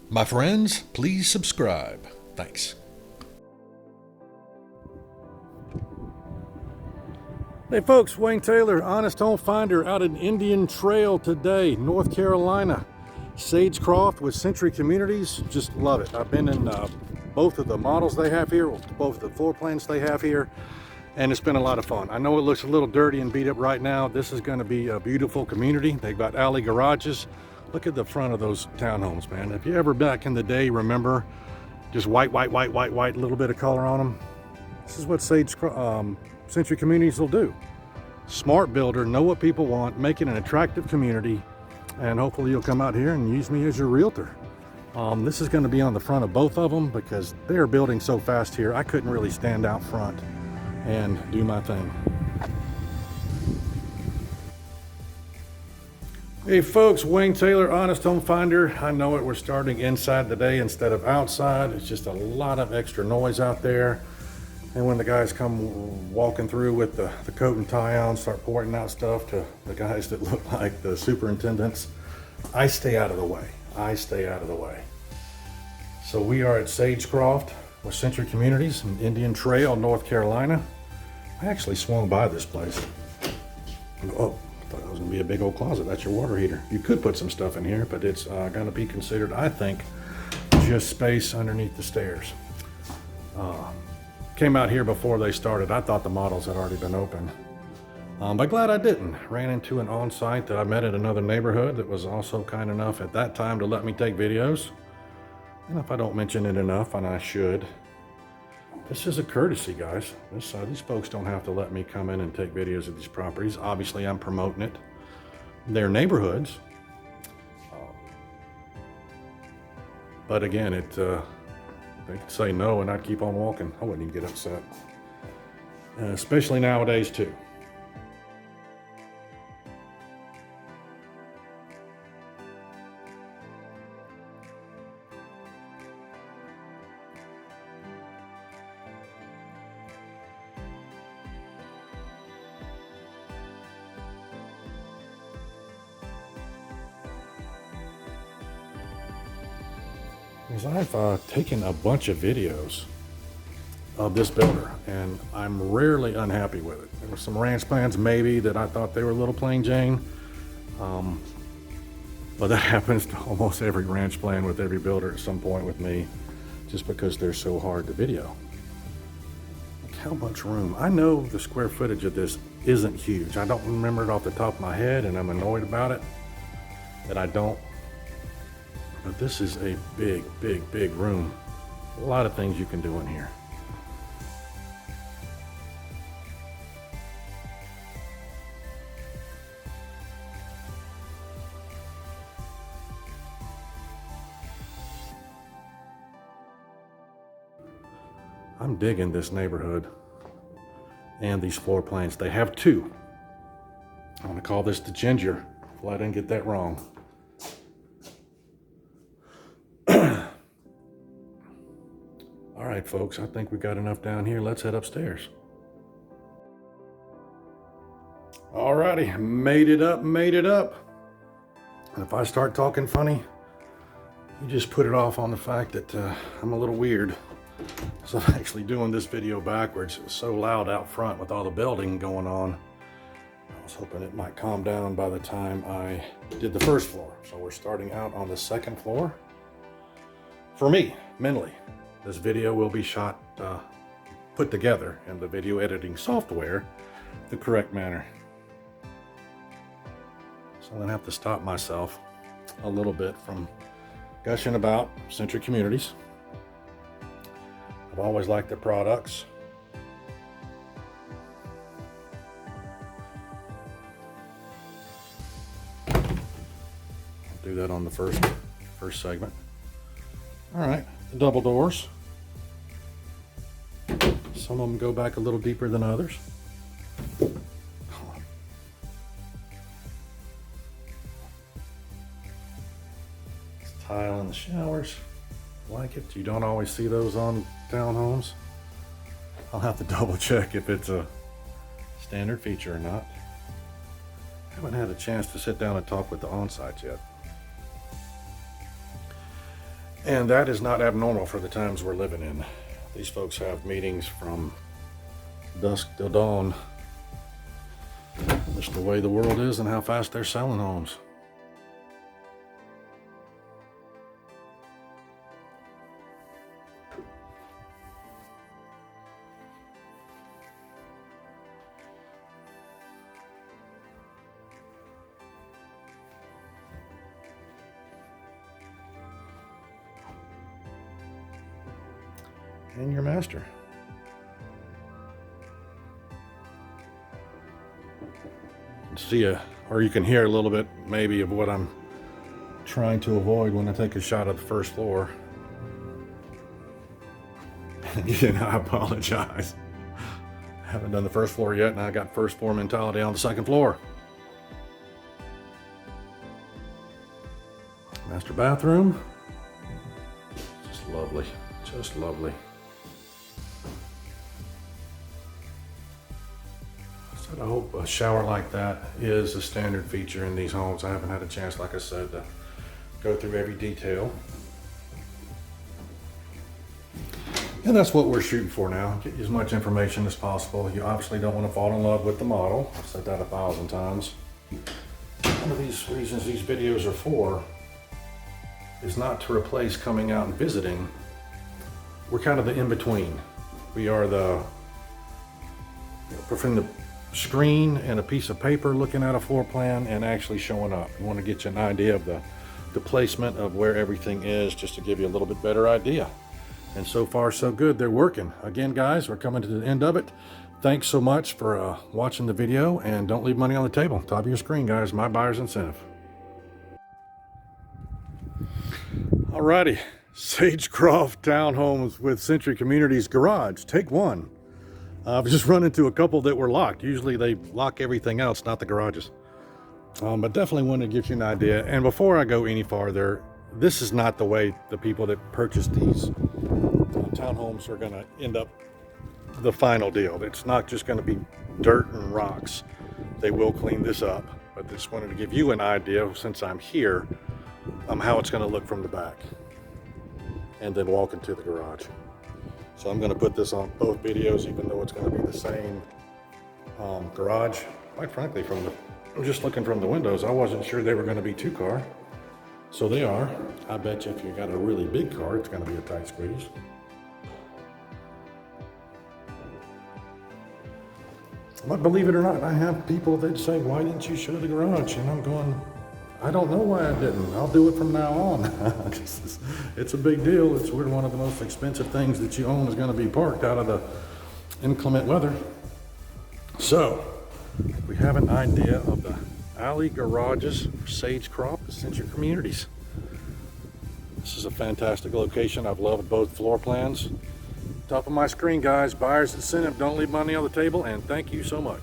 My friends, please subscribe. Thanks. Hey folks, Wayne Taylor, Honest Home Finder out in Indian Trail today, North Carolina. Sagecroft with Century Communities, just love it. I've been in both of the models they have here, both of the floor plans they have here, and it's been a lot of fun. I know it looks a little dirty and beat up right now. This is going to be a beautiful community. They've got alley garages. Look at the front of those townhomes, man. If you ever back in the day remember just white, a little bit of color on them, this is what Century Communities will do. Smart builder, know what people want, make it an attractive community, and hopefully you'll come out here and use me as your realtor. This is going to be on the front of both of them because they are building so fast here. I couldn't really stand out front and do my thing. Hey folks, Wayne Taylor, Honest Home Finder. I know it, we're starting inside today instead of outside. It's just a lot of extra noise out there. And when the guys come walking through with the coat and tie on, start pointing out stuff to the guys that look like the superintendents, I stay out of the way. So we are at Sagecroft with Century Communities in Indian Trail, North Carolina. I actually swung by this place. Oh, I thought it was gonna be a big old closet. That's your water heater. You could put some stuff in here, but it's gonna be considered, I think, just space underneath the stairs. Came out here before they started. I thought the models had already been open. But glad I didn't. Ran into an on-site that I met at another neighborhood that was also kind enough at that time to let me take videos. And if I don't mention it enough, and I should, this is a courtesy, guys. These folks don't have to let me come in and take videos of these properties. Obviously, I'm promoting it. They're neighborhoods. But again, they could say no and I'd keep on walking. I wouldn't even get upset. Especially nowadays too. I've taken a bunch of videos of this builder and I'm rarely unhappy with it. There were some ranch plans maybe that I thought they were a little plain Jane, but that happens to almost every ranch plan with every builder at some point with me, just because they're so hard to video. Look how much room. I know the square footage of this isn't huge. I don't remember it off the top of my head and I'm annoyed about it that I don't. But this is a big room. A lot of things you can do in here. I'm digging this neighborhood and these floor plans. They have two. I'm gonna call this the ginger. Well, I didn't get that wrong. All right, folks, I think we got enough down here. Let's head upstairs. All righty, made it up. And if I start talking funny, you just put it off on the fact that I'm a little weird. So I'm actually doing this video backwards. It was so loud out front with all the building going on. I was hoping it might calm down by the time I did the first floor. So we're starting out on the second floor. For me, mentally, this video will be shot, put together in the video editing software the correct manner. So I'm gonna have to stop myself a little bit from gushing about Century Communities. I've always liked their products. I'll do that on the first segment. All right, the double doors. Some of them go back a little deeper than others. It's tile in the showers. Like it. You don't always see those on townhomes. I'll have to double check if it's a standard feature or not. Haven't had a chance to sit down and talk with the on-sites yet. And that is not abnormal for the times we're living in. These folks have meetings from dusk till dawn. Just the way the world is and how fast they're selling homes. And your master. See or you can hear a little bit maybe of what I'm trying to avoid when I take a shot of the first floor. Again, I apologize. I haven't done the first floor yet, and I got first floor mentality on the second floor. Master bathroom. Just lovely. Just lovely. I hope a shower like that is a standard feature in these homes. I haven't had a chance, like I said, to go through every detail. And that's what we're shooting for now. Get you as much information as possible. You obviously don't want to fall in love with the model. I've said that 1,000 times. One of these reasons these videos are for is not to replace coming out and visiting. We're kind of the in-between. We are from the screen and a piece of paper looking at a floor plan and actually showing up. We want to get you an idea of the placement of where everything is, just to give you a little bit better idea. And so far so good. They're working. Again, guys, we're coming to the end of it. Thanks so much for watching the video, and don't leave money on the table. Top of your screen, guys, my buyer's incentive. Alrighty, Sagecroft Townhomes with Century Communities garage, take one. I've just run into a couple that were locked. Usually they lock everything else, not the garages. But definitely wanted to give you an idea. And before I go any farther, this is not the way the people that purchase these townhomes are gonna end up the final deal. It's not just gonna be dirt and rocks. They will clean this up, but just wanted to give you an idea, since I'm here, how it's gonna look from the back. And then walk into the garage. So I'm going to put this on both videos, even though it's going to be the same garage. Quite frankly, just looking from the windows, I wasn't sure they were going to be 2-car. So they are. I bet you if you got a really big car, it's going to be a tight squeeze. But believe it or not, I have people that say, why didn't you show the garage? And I'm going, I don't know why I didn't. I'll do it from now on. It's a big deal. It's one of the most expensive things that you own is going to be parked out of the inclement weather. So, we have an idea of the alley garages for Sagecroft, Century Communities. This is a fantastic location. I've loved both floor plans. Top of my screen, guys. Buyer's incentive. Don't leave money on the table. And thank you so much.